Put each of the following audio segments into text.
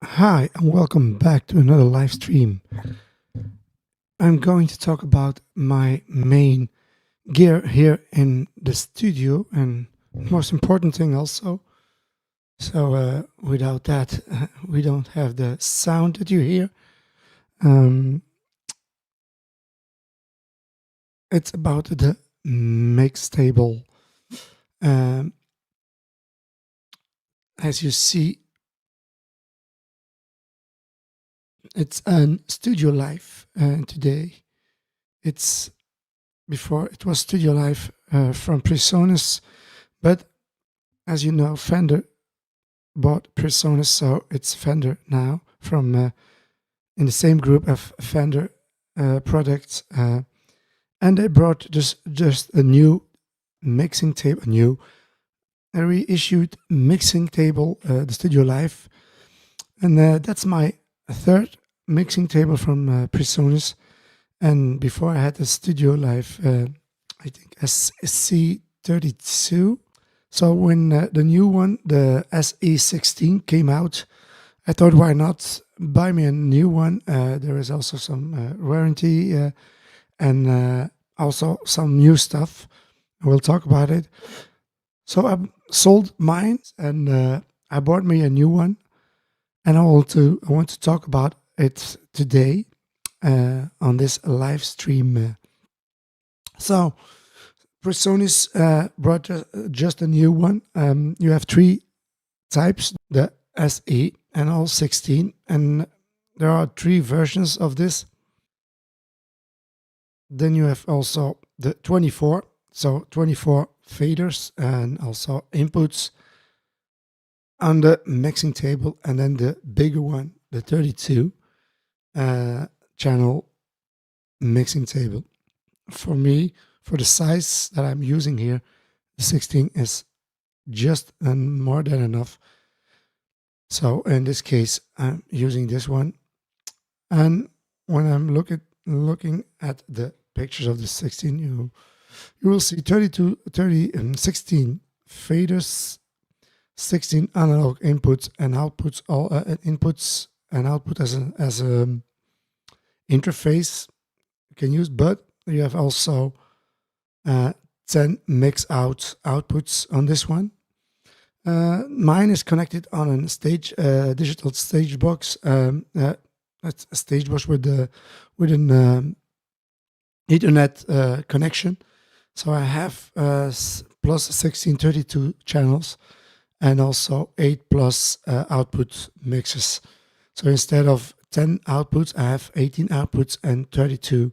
Hi, and welcome back to another live stream. I'm going to talk about my main gear here in the studio, and most important thing also. Without that, we don't have the sound that you hear. It's about the mix table. Um, as you see, it's an StudioLive today. It's before it was StudioLive from PreSonus, but as you know, Fender bought PreSonus, so it's Fender now from in the same group of Fender products, and they brought just a new mixing table, a reissued mixing table, the StudioLive, and that's my third mixing table from PreSonus. And before I had the StudioLive, I think SC32. So when the new one, the SE16, came out, I thought, why not buy me a new one? There is also some warranty and also some new stuff. We'll talk about it. So I sold mine and I bought me a new one, and I want to talk about it today on this live stream. So PreSonus brought just a new one. You have three types: the SE and all 16, and there are three versions of this. Then you have also the 24, so 24 faders and also inputs on the mixing table, and then the bigger one, the 32 channel mixing table. For me, for the size that I'm using here, the 16 is just more than enough. So in this case, I'm using this one. And when I'm looking at the pictures of the 16, you will see 30 and 16 faders, 16 analog inputs and outputs, all inputs and output as a interface you can use, but you have also 10 mix outputs on this one. Mine is connected on a digital stage box. That's a stage box with an Ethernet connection. So I have plus 16 32 channels and also 8 plus output mixes. So instead of 10 outputs, I have 18 outputs and 32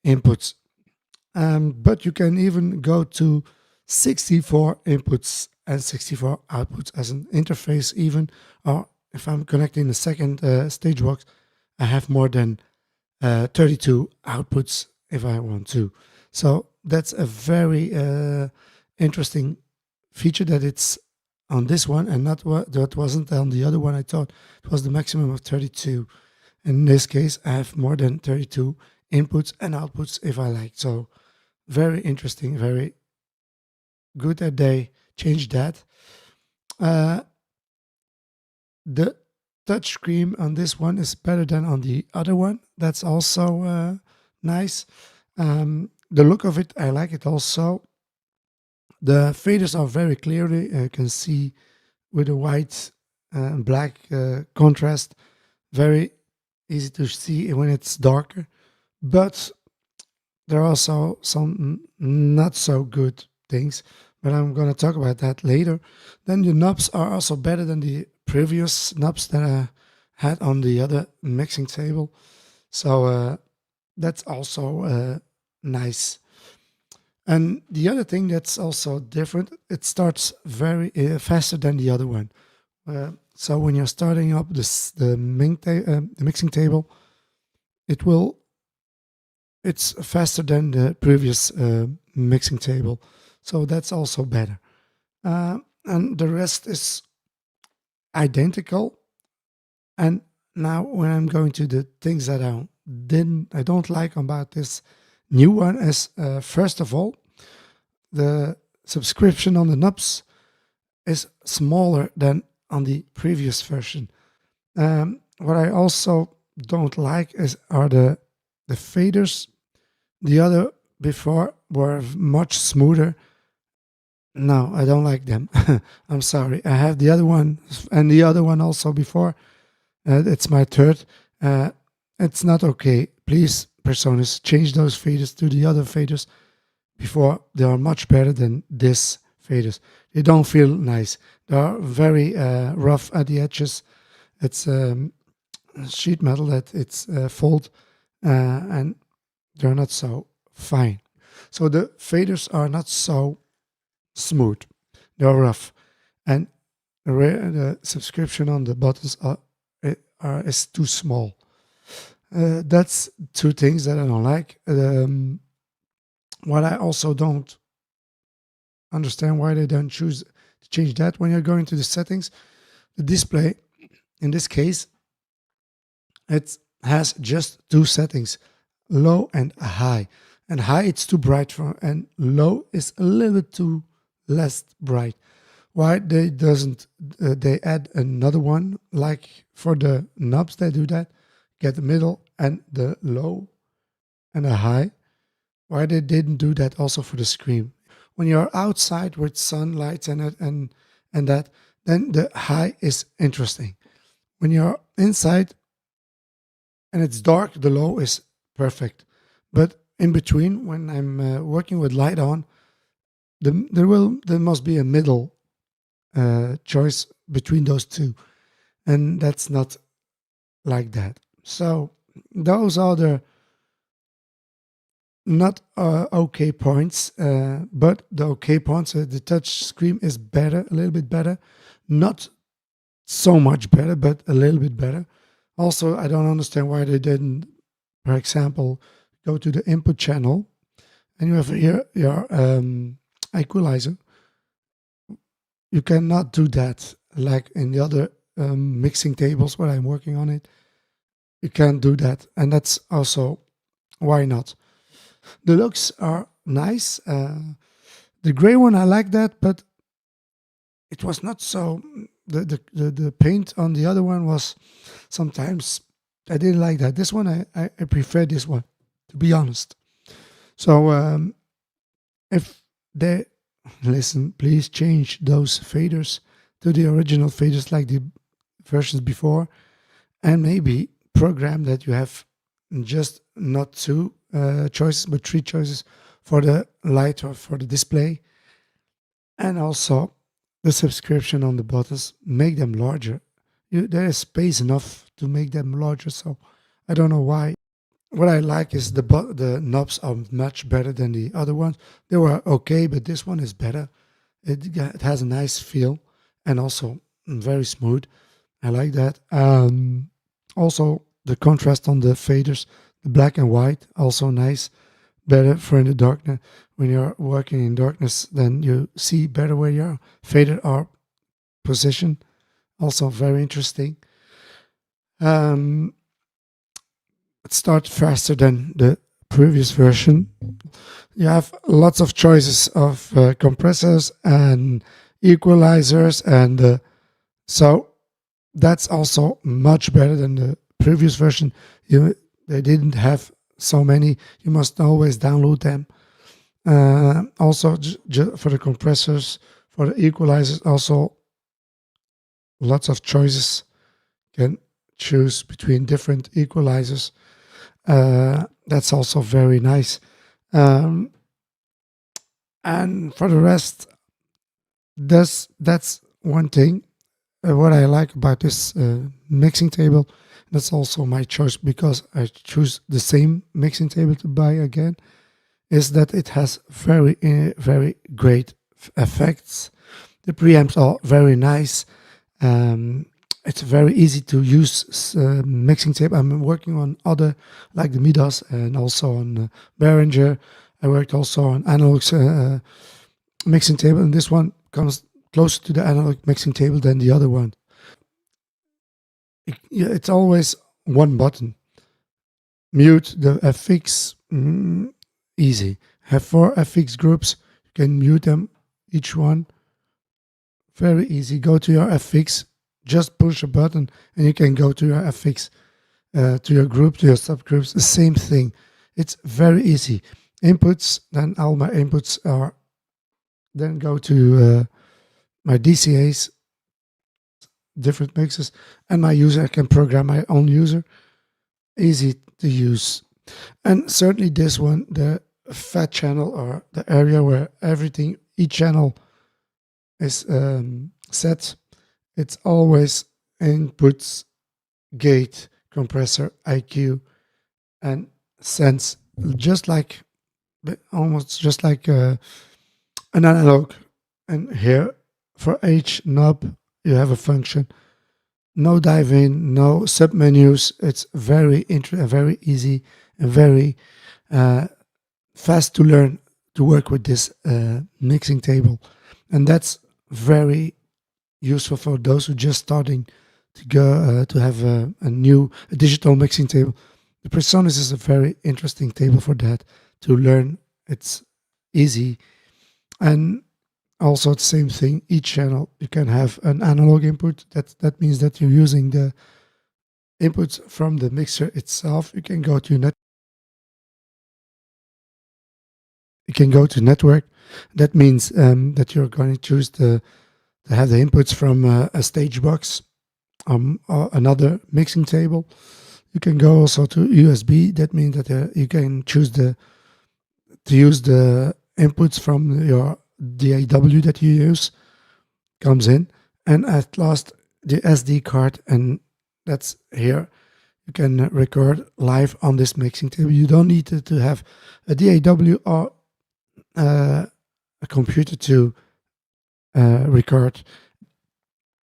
inputs. But you can even go to 64 inputs and 64 outputs as an interface even, or if I'm connecting the second stage box, I have more than 32 outputs if I want to. So that's a very interesting feature that it's on this one and not that wasn't on the other one. I thought it was the maximum of 32. In this case, I have more than 32 inputs and outputs if I like. So very interesting, very good that they changed that. The touchscreen on this one is better than on the other one. That's also nice. The look of it, I like it also. The faders are very clearly, you can see with a white and black contrast, very easy to see when it's darker. But there are also some not so good things, but I'm going to talk about that later. Then the knobs are also better than the previous knobs that I had on the other mixing table. So that's also nice. And the other thing that's also different, it starts very faster than the other one. So when you're starting up the mixing table, it's faster than the previous mixing table. So that's also better. And the rest is identical. And now when I'm going to the things that I don't like about this new one is, first of all, the subscription on the knobs is smaller than on the previous version. What I also don't like are the faders. The other before were much smoother. No, I don't like them. I'm sorry. I have the other one and the other one also before. It's my third. Uh, it's not okay. Please, Personas, change those faders to the other faders before. They are much better than this faders. They don't feel nice. They are very rough at the edges. It's sheet metal that it's fold, and they're not so fine. So the faders are not so smooth. They're rough, and the subscription on the buttons is too small. That's two things that I don't like. What I also don't understand why they don't choose to change that when you're going to the settings. The display, in this case, it has just two settings, low and high. And high it's too bright for, and low is a little bit too less bright. Why they doesn't they add another one, like for the knobs they do that, get the middle and the low and the high. Why they didn't do that also for the screen? When you're outside with sunlight and that, then the high is interesting. When you're inside and it's dark, the low is perfect. But in between, when I'm working with light on, there must be a middle choice between those two, and that's not like that. So those are the not okay points, but the okay points. The touch screen is better, a little bit better, not so much better, but a little bit better. Also, I don't understand why they didn't, for example, go to the input channel, and you have here your equalizer. You cannot do that like in the other mixing tables where I'm working on it. You can't do that, and that's also why not. The looks are nice. The gray one I like that, but it was not so. The paint on the other one was sometimes I didn't like that. This one I prefer this one, to be honest. So if they listen, please change those faders to the original faders like the versions before, and maybe program that you have just not two choices but three choices for the light or for the display, and also the subscription on the buttons, make them larger. There is space enough to make them larger, so I don't know why. What I like is the knobs are much better than the other ones. They were okay, but this one is better. It has a nice feel and also very smooth. I like that. Also, the contrast on the faders, the black and white, also nice. Better for in the darkness. When you're working in darkness, then you see better where your fader are positioned. Also very interesting. It starts faster than the previous version. You have lots of choices of compressors and equalizers, and so that's also much better than the previous version. They didn't have so many. You must always download them. Also, for the compressors, for the equalizers, also lots of choices. Can choose between different equalizers. That's also very nice. And for the rest, that's one thing. What I like about this mixing table, that's also my choice because I choose the same mixing table to buy again, is that it has very great effects. The preamps are very nice. It's very easy to use mixing table. I'm working on other, like the Midas and also on Behringer. I worked also on analog mixing table, and this one comes closer to the analog mixing table than the other one. It's always one button. Mute the FX, easy. Have 4 FX groups. You can mute them, each one. Very easy. Go to your FX, just push a button and you can go to your FX, to your group, to your subgroups, the same thing. It's very easy. Inputs, then all my inputs are, then go to my DCAs, different mixes, and my user. I can program my own user. Easy to use. And certainly this one, the fat channel, or the area where everything, each channel is set. It's always inputs, gate, compressor, IQ, and sense, just like, almost just like an analog. And here for each knob you have a function. No dive in, no submenus. It's very very easy and very fast to learn to work with this mixing table, and that's very useful for those who just starting to go to have a digital mixing table. The Presonus is a very interesting table for that to learn. It's easy, and also the same thing. Each channel you can have an analog input. That means that you're using the inputs from the mixer itself. You can go to network. That means that you're going to choose to have the inputs from a stage box, or another mixing table. You can go also to USB. That means that you can choose to use the inputs from your DAW that you use, comes in, and at last the SD card, and that's here. You can record live on this mixing table. You don't need to have a DAW or a computer to record.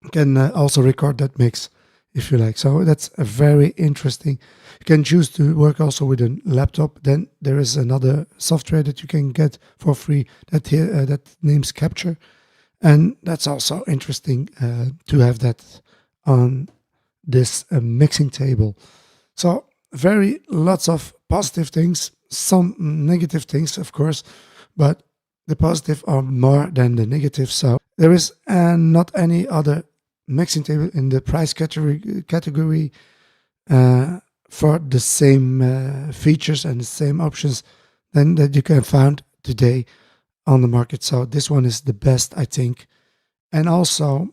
You can also record that mix if you like. So that's a very interesting. You can choose to work also with a laptop. Then there is another software that you can get for free that here that names Capture, and that's also interesting to have that on this mixing table. So very lots of positive things, some negative things, of course, but the positive are more than the negative. So there is not any other mixing table in the price category for the same features and the same options than that you can find today on the market. So this one is the best, I think. And also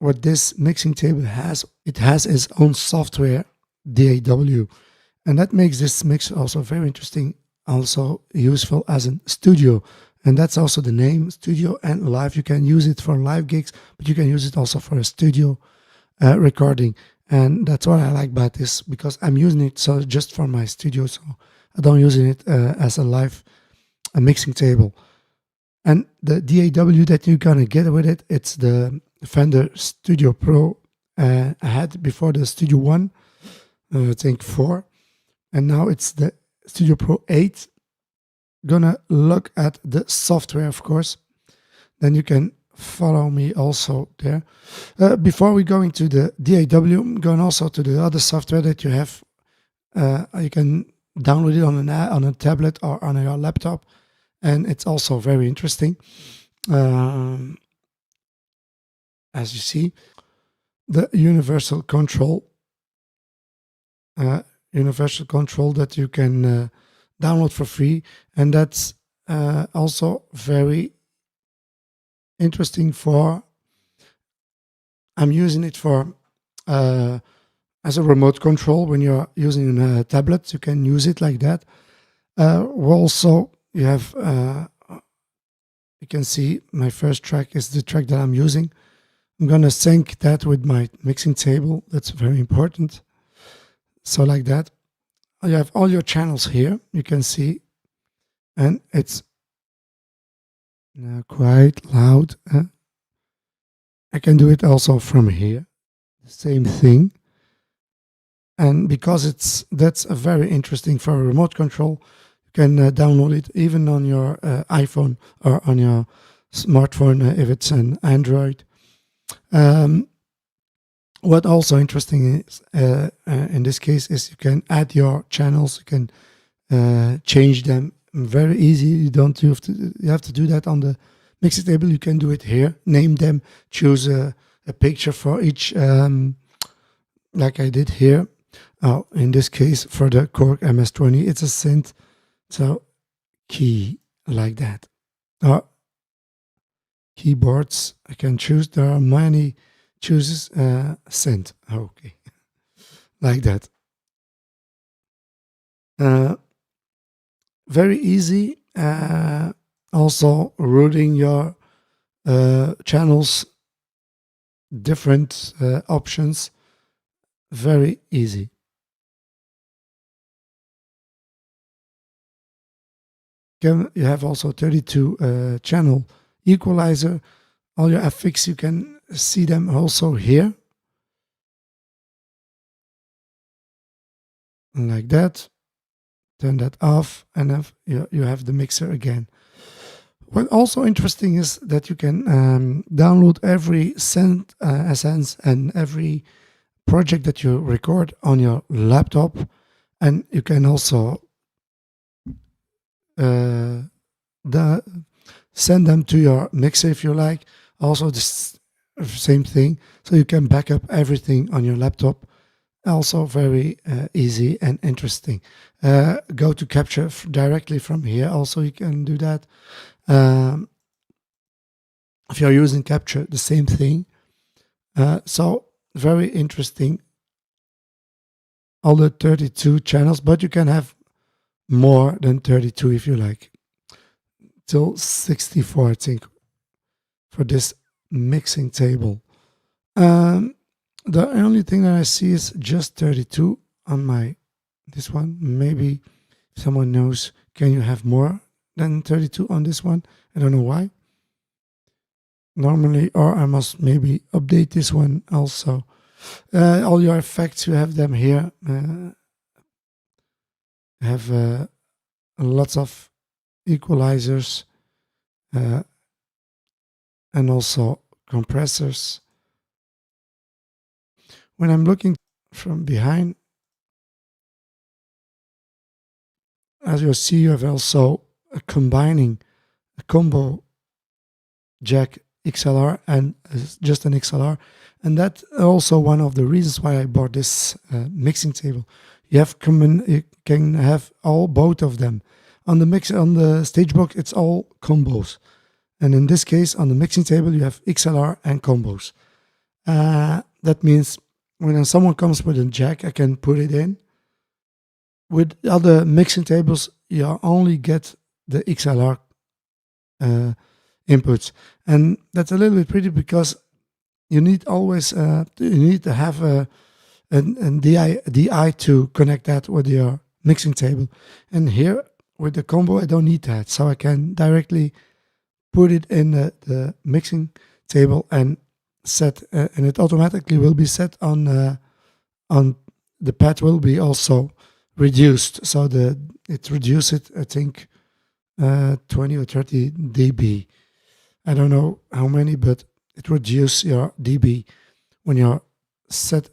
what this mixing table has, it has its own software, DAW, and that makes this mix also very interesting, also useful as a studio. And that's also the name, studio and live. You can use it for live gigs, but you can use it also for a studio recording. And that's what I like about this, because I'm using it so just for my studio, so I don't use it as a live mixing table. And the DAW that you're gonna get with it, it's the Fender Studio Pro. I had before the Studio 1, I think 4, and now it's the Studio Pro 8. Gonna look at the software, of course. Then you can follow me also there. Before we go into the DAW, I'm going also to the other software that you have. You can download it on a tablet or on your laptop, and it's also very interesting. As you see, the universal control that you can download for free, and that's also very interesting for. I'm using it for as a remote control. When you're using a tablet, you can use it like that. Also, you have you can see my first track is the track that I'm using. I'm gonna sync that with my mixing table. That's very important. So like that, you have all your channels here. You can see, and it's quite loud. I can do it also from here. The same thing. And because that's a very interesting for a remote control, you can download it even on your iPhone or on your smartphone if it's an Android. What also interesting is in this case is you can add your channels. You can change them very easy. You don't have to. You have to do that on the mixing table. You can do it here. Name them. Choose a a picture for each, like I did here. In this case, for the Korg MS-20, it's a synth, so key like that. Keyboards, I can choose. There are many choices. Synth, okay, like that. Very easy. Also routing your channels, different options. Very easy. You have also 32 channel equalizer. All your effects, you can see them also here. Like that. Turn that off, and then you have the mixer again. What also interesting is that you can download every Essence and every project that you record on your laptop, and you can also send them to your mixer if you like. Also the same thing, so you can back up everything on your laptop. Also very easy and interesting. Go to capture directly from here. Also you can do that. If you're using capture, the same thing. So very interesting. All the 32 channels, but you can have more than 32 if you like. Till 64, I think, for this mixing table. The only thing that I see is just 32 on this one. Maybe someone knows, can you have more than 32 on this one? I don't know why. Normally, or I must maybe update this one also. All your effects, you have them here. Have lots of equalizers and also compressors. When I'm looking from behind, as you'll see, you have also combining a combo jack XLR and just an XLR, and that's also one of the reasons why I bought this mixing table. You can have both of them. On the stage book, it's all combos, and in this case, on the mixing table, you have XLR and combos. That means when someone comes with a jack, I can put it in. With other mixing tables, you only get the XLR inputs, and that's a little bit pretty because you need always you need to have a DI to connect that with your mixing table. And here with the combo, I don't need that, so I can directly put it in the mixing table and set, and it automatically will be set on the pad will be also reduced, so it reduces it, I think 20 or 30 dB. I don't know how many, but it reduces your dB when you're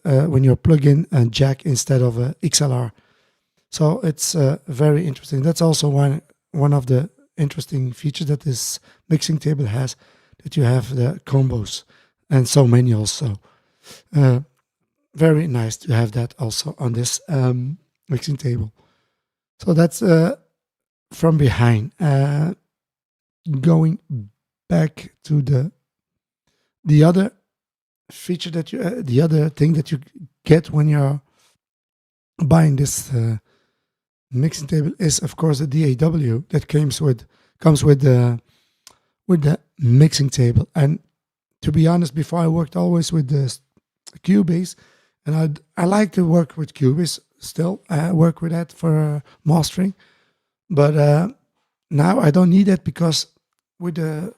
when you're plug in a jack instead of a XLR. So it's very interesting. That's also one of the interesting features that this mixing table has, that you have the combos, and so many also. Very nice to have that also on this mixing table. So that's from behind. Going back to the other feature that the other thing that you get when you're buying this mixing table is, of course, the DAW that comes with the mixing table. And to be honest, before I worked always with the Cubase, and I like to work with Cubase still. I work with that for mastering, but now I don't need it, because with the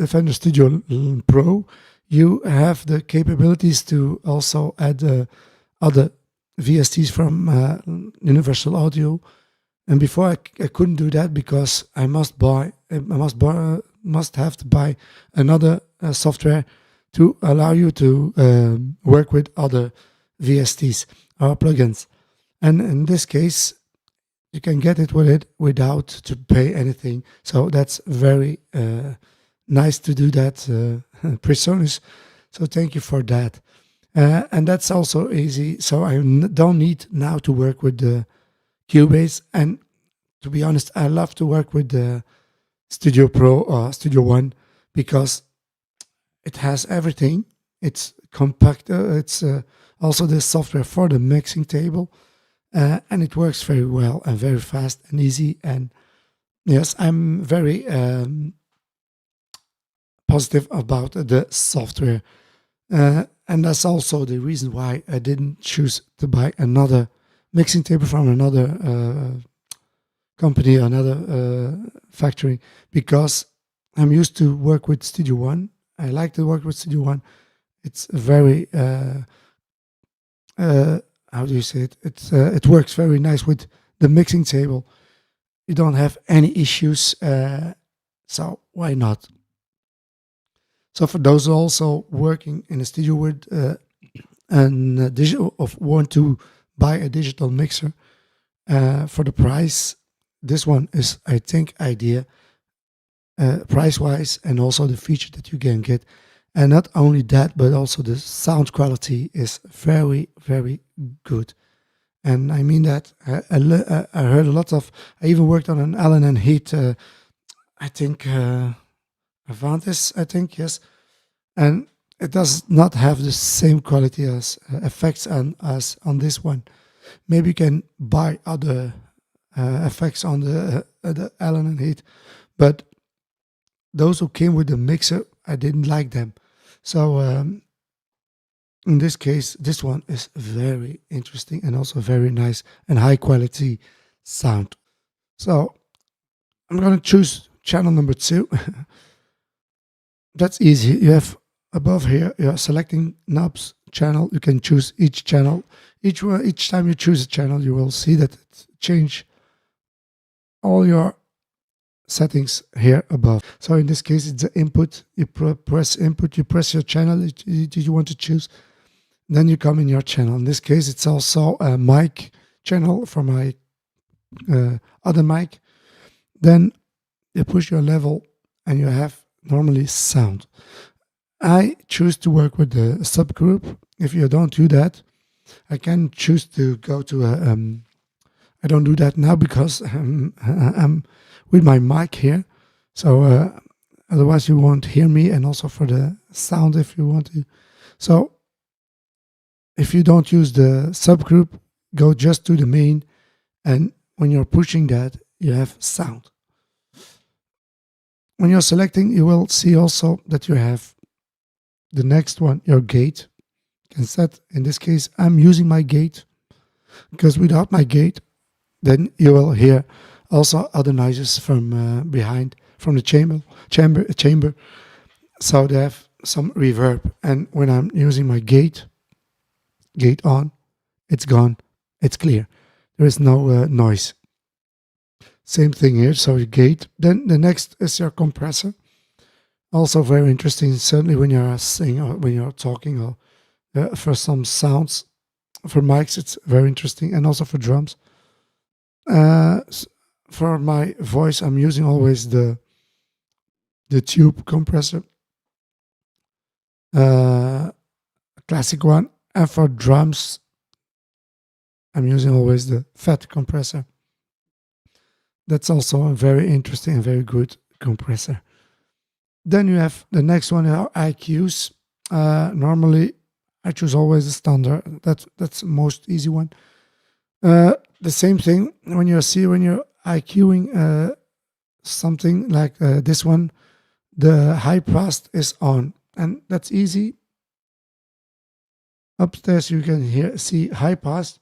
Fender Studio Pro, you have the capabilities to also add other VSTs from Universal Audio. And before I couldn't do that, because I must have to buy another software to allow you to work with other VSTs or plugins. And in this case, you can get it with it without to pay anything. So that's very nice to do that, PreSonus. So thank you for that. And that's also easy. So I don't need now to work with the Cubase. And to be honest, I love to work with the Studio Pro or Studio One because it has everything. It's compact. It's also the software for the mixing table, and it works very well and very fast and easy. And yes, I'm very positive about the software. And that's also the reason why I didn't choose to buy another mixing table from another company, another factory, because I'm used to work with Studio One. I like to work with Studio One. It's very how do you say it? It works very nice with the mixing table. You don't have any issues, so why not? So for those also working in a studio with a digital of want to buy a digital mixer for the price, this one is, I think, idea price wise, and also the feature that you can get. And not only that, but also the sound quality is very, very good. And I mean that I heard a lot of. I even worked on an Allen and Heath. I think Avantis. I think yes, and it does not have the same quality as effects as on this one. Maybe you can buy other effects on the Allen and Heath, but those who came with the mixer, I didn't like them. So in this case, this one is very interesting and also very nice and high quality sound. So I'm going to choose channel number 2. That's easy. You have above here, you're selecting knobs channel. You can choose each channel. Each time you choose a channel, you will see that it change all your settings here above. So in this case, it's the input. You press input, you press your channel that you want to choose. Then you come in your channel. In this case, it's also a mic channel for my other mic. Then you push your level and you have normally sound. I choose to work with the subgroup. If you don't do that, I can choose to go to a I don't do that now because I'm with my mic here. So otherwise you won't hear me, and also for the sound if you want to. So if you don't use the subgroup, go just to the main, and when you're pushing that, you have sound. When you're selecting, you will see also that you have the next one, your gate. You can set, in this case, I'm using my gate, because without my gate, then you will hear also other noises from behind, from the chamber. So they have some reverb. And when I'm using my gate on, it's gone, it's clear. There is no noise. Same thing here. So your gate. Then the next is your compressor. Also very interesting, certainly when you're singing or when you're talking, or for some sounds. For mics, it's very interesting, and also for drums. For my voice, I'm using always the tube compressor, classic one. And for drums, I'm using always the fat compressor. That's also a very interesting and very good compressor. Then you have the next one, our IQs. Normally, I choose always the standard. That's the most easy one. The same thing when you're IQing something like this one, the high pass is on, and that's easy. Upstairs you can see high pass.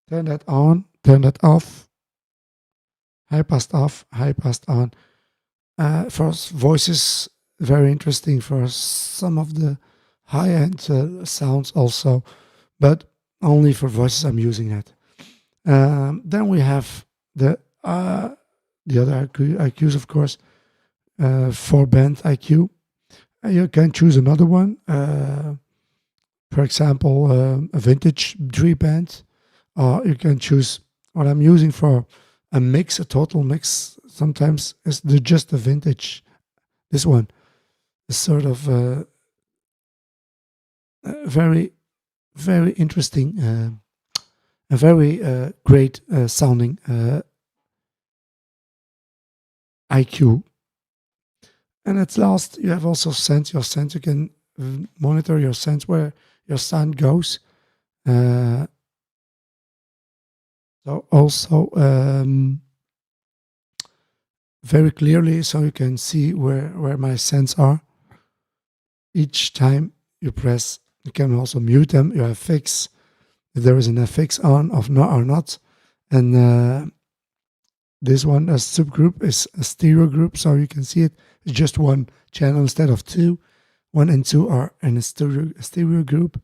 Turn that on, turn that off. High pass off, high pass on. For voices, very interesting for some of the high-end sounds also, but only for voices I'm using that. Then we have the other IQs, of course, 4-band IQ. You can choose another one, for example, a vintage 3-band, or you can choose what I'm using for a mix, a total mix. Sometimes it's just a vintage, this one. sort of very, very interesting, a very great sounding IQ. And at last, you have also sense. Your sense, you can monitor your sense where your sound goes. So also very clearly, so you can see where my scents are. Each time you press, you can also mute them. You have fix, if there is an FX on or not. And this one, a subgroup, is a stereo group, so you can see it. It's just one channel instead of two. 1 and 2 are in a stereo group.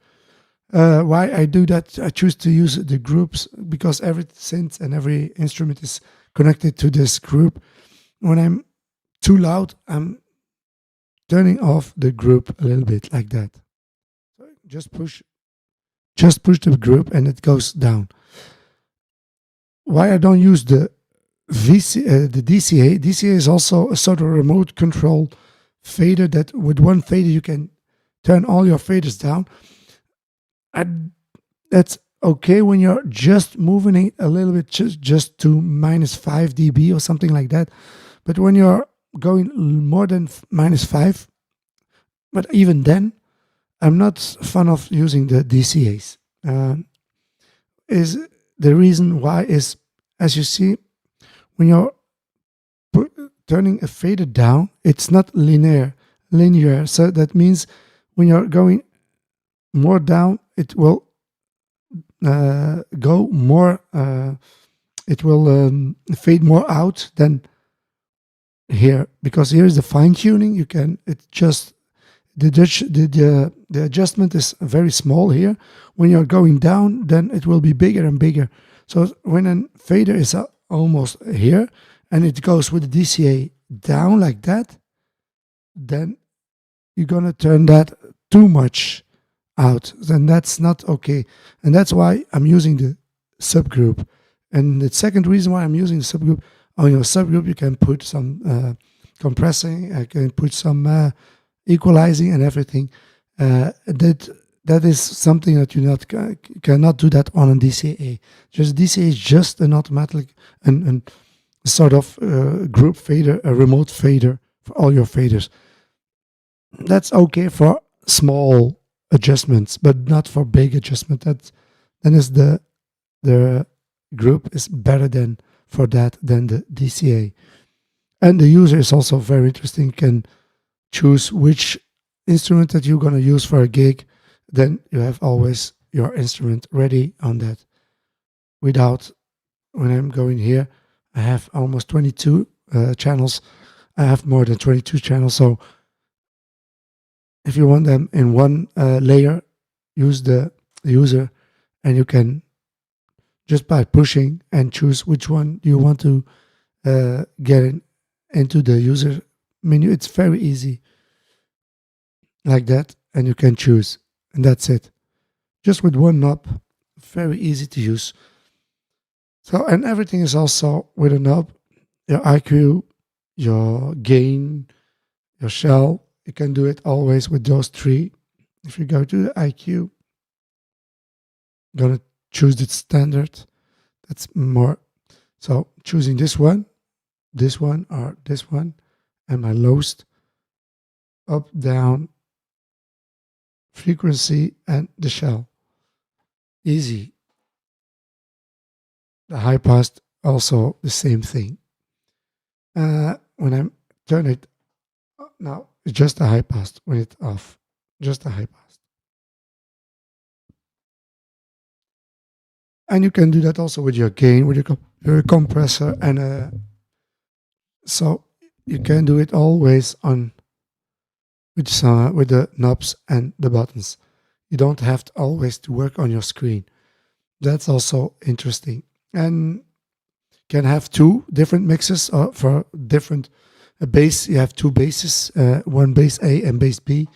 Why I do that? I choose to use the groups because every synth and every instrument is connected to this group. When I'm too loud, I'm turning off the group a little bit like that. So just push the group and it goes down. Why I don't use the DCA? DCA is also a sort of remote control fader that with one fader you can turn all your faders down. That's okay when you're just moving it a little bit, just to -5 dB or something like that. But when you're going more than -5, but even then, I'm not fan of using the DCAs. Is the reason why is, as you see, when you're turning a fader down, it's not linear. So that means when you're going more down, it will go more. It will fade more out than here, because here is the fine tuning. You can the adjustment is very small here. When you're going down, then it will be bigger and bigger. So when a fader is almost here and it goes with the DCA down like that, then you're gonna turn that too much out. Then that's not okay. And that's why I'm using the subgroup. And the second reason why I'm using the subgroup, on your subgroup you can put some compressing, I can put some equalizing and everything. That is something that you cannot do that on a DCA. Just DCA is just an automatic and sort of group fader, a remote fader for all your faders. That's okay for small adjustments, but not for big adjustment. Then is the group is better than for that than the DCA. And the user is also very interesting. You can choose which instrument that you're going to use for a gig. Then you have always your instrument ready on that. Without, when I'm going here, I have almost 22 channels. I have more than 22 channels. So if you want them in one layer, use the user, and you can just by pushing and choose which one you want to get into the user menu. It's very easy like that, and you can choose, and that's it. Just with one knob, very easy to use. So, and everything is also with a knob. Your IQ, your gain, your shell, you can do it always with those three. If you go to the IQ, I'm gonna choose the standard. That's more. So choosing this one, or this one, and my lowest, up, down, frequency, and the shell. Easy. The high pass, also the same thing. When I turn it now, it's just a high pass. When it's off, just a high pass. And you can do that also with your gain, with your compressor, and so you can do it always on with the knobs and the buttons. You don't have to always to work on your screen. That's also interesting. And can have two different mixes for different bass. You have two basses, one bass A and bass B.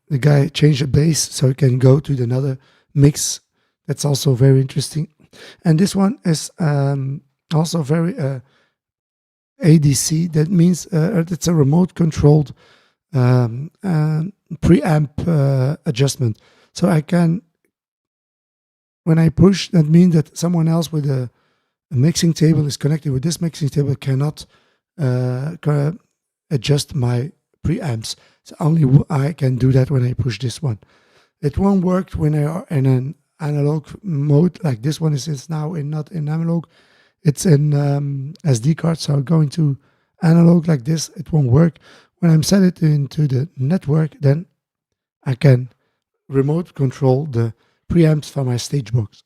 The guy changed the bass so you can go to another mix. That's also very interesting. And this one is also very ADC. That means it's a remote controlled preamp adjustment. So I can, when I push, that means that someone else with a mixing table is connected with this mixing table cannot adjust my preamps. So only I can do that when I push this one. It won't work when I are in an analog mode, like this one is now in, not in analog, it's in SD card. So going to analog like this, it won't work. When I'm set it into the network, then I can remote control the preamps from my stage box.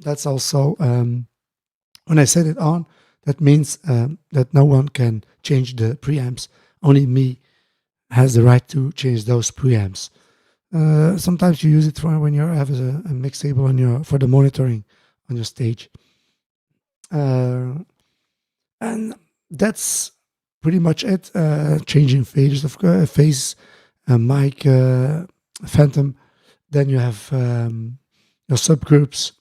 That's also, when I set it on, that means that no one can change the preamps. Only me has the right to change those preamps. Sometimes you use it for when you have a mix table on your, for the monitoring on your stage. And that's pretty much it. Changing phases of phase, mic, phantom. Then you have your subgroups.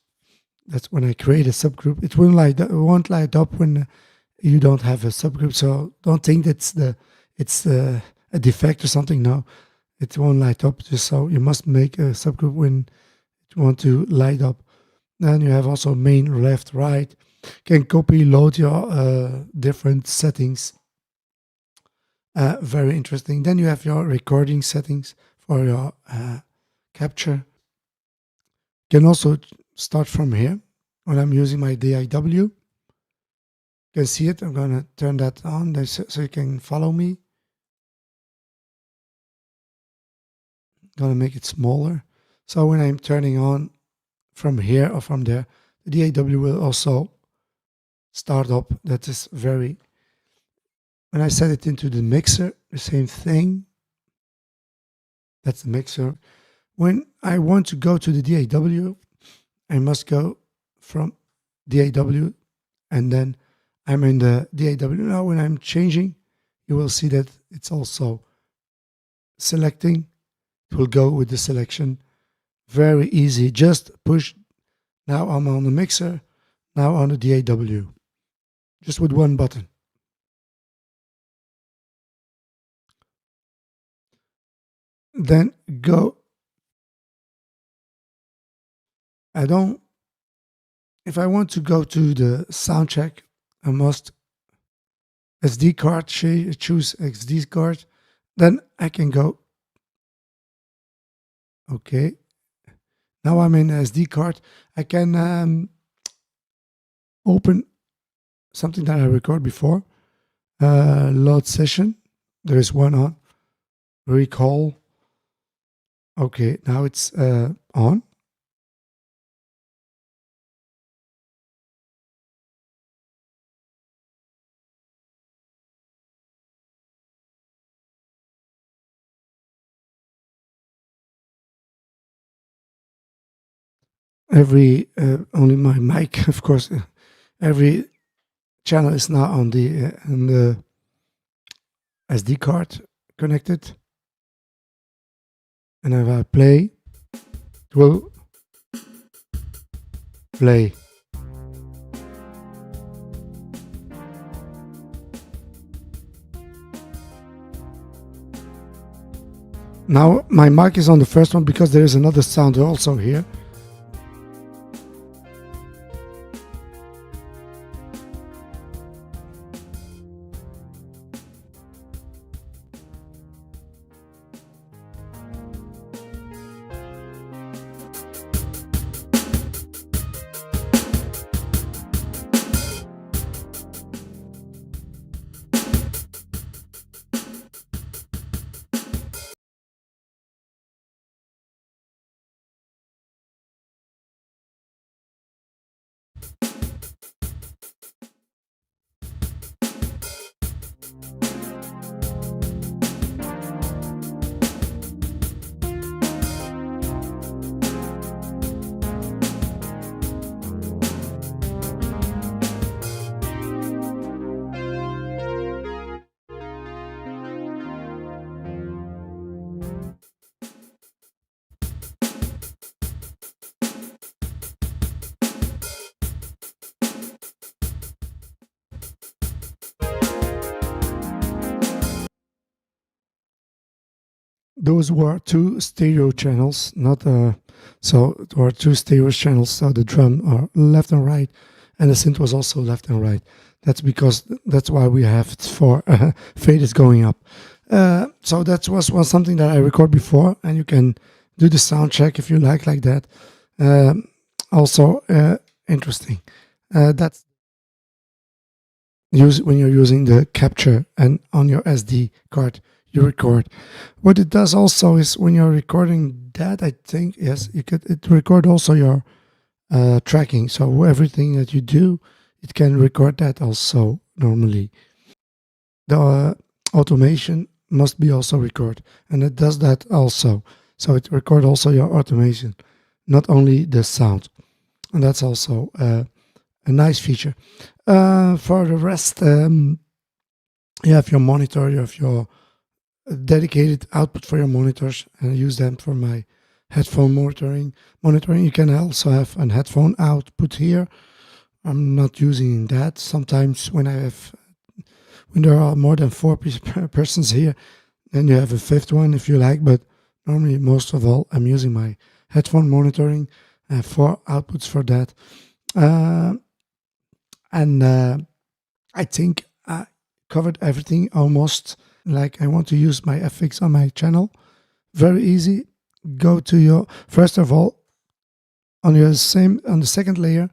That's when I create a subgroup. It won't light up when you don't have a subgroup. So don't think it's a defect or something. No, it won't light up. Just so you must make a subgroup when you want to light up. Then you have also main, left, right. Can copy, load your different settings. Very interesting. Then you have your recording settings for your capture. Can also start from here. When I'm using my DAW, you can see it. I'm going to turn that on so you can follow me. Going to make it smaller. So when I'm turning on from here or from there, the DAW will also start up. That is very, when I set it into the mixer, the same thing. That's the mixer. When I want to go to the DAW, I must go from DAW, and then I'm in the DAW. Now when I'm changing, you will see that it's also selecting. It will go with the selection. Very easy. Just push. Now I'm on the mixer. Now on the DAW. Just with one button. Then go. If I want to go to the sound check, I must SD card, choose SD card. Then I can go. Okay. Now I'm in SD card. I can open something that I recorded before. Load session. There is one on. Recall. Okay, now it's on. Only my mic, of course. Every channel is now on the SD card connected. And if I play, it will play. Now my mic is on the first one because there is another sound also here. those were two stereo channels, not so there were two stereo channels. So the drum are left and right, and the synth was also left and right. That's why we have four faders going up. So that was something that I recorded before, and you can do the sound check if you like that. Also interesting. That's when you're using the capture and on your SD card you record. What it does also is when you're recording that, I think, yes, it record also your tracking. So everything that you do, it can record that also normally. The automation must be also record, and it does that also. So it record also your automation, not only the sound, and that's also a nice feature. For the rest, you have your monitor, you have your dedicated output for your monitors, and I use them for my headphone monitoring. You can also have an headphone output here. I'm not using that. Sometimes when there are more than four persons here, then you have a fifth one if you like, but normally most of all I'm using my headphone monitoring. I have four outputs for that. And I think I covered everything almost. Like, I want to use my FX on my channel. Very easy. Go to your, first of all, on the second layer,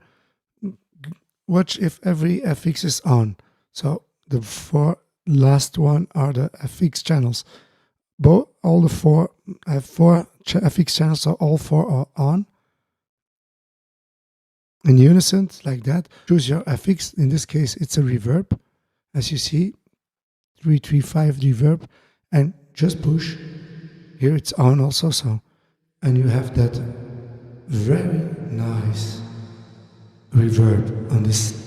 watch if every FX is on. So the four last one are the FX channels. All the four have four FX channels, so all four are on. In unison, like that. Choose your FX. In this case, it's a reverb, as you see, 335 reverb, and just push. Here it's on also, so, and you have that very nice reverb on this.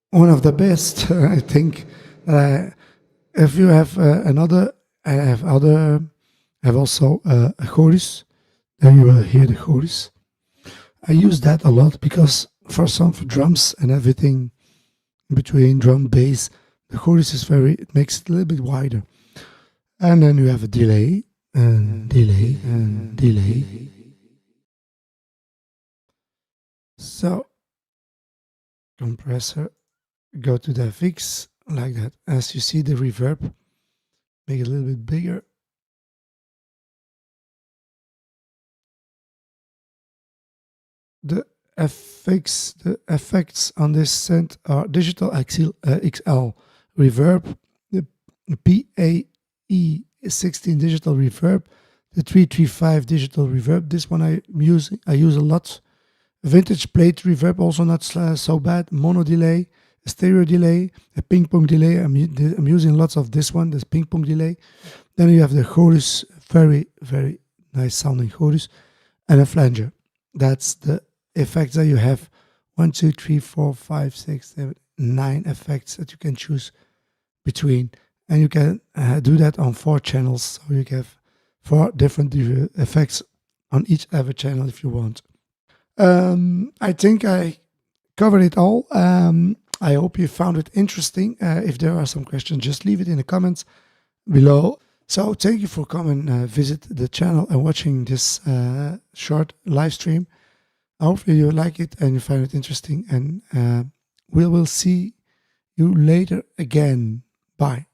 One of the best, I think. If you have another, I have also a chorus. There you will hear the chorus. I use that a lot because for drums and everything between drum, bass, the chorus is it makes it a little bit wider. And then you have a delay and delay and delay. So compressor, go to the FX like that. As you see the reverb, make it a little bit bigger. The effects on this synth are digital XL reverb, the PAE16 digital reverb, the 335 digital reverb. This one I use a lot. Vintage plate reverb, also not so bad. Mono delay, a stereo delay, a ping pong delay. I'm using lots of this one, this ping pong delay. Then you have the chorus, very, very nice sounding chorus, and a flanger. That's the effects that you have. 1, 2, 3, 4, 5, 6, 7, 9 effects that you can choose between, and you can do that on 4 channels. So you have 4 different effects on each every channel if you want. I think I covered it all. I hope you found it interesting. If there are some questions, just leave it in the comments below. So thank you for coming visit the channel and watching this short live stream. Hopefully you like it and you find it interesting, and we will see you later again. Bye.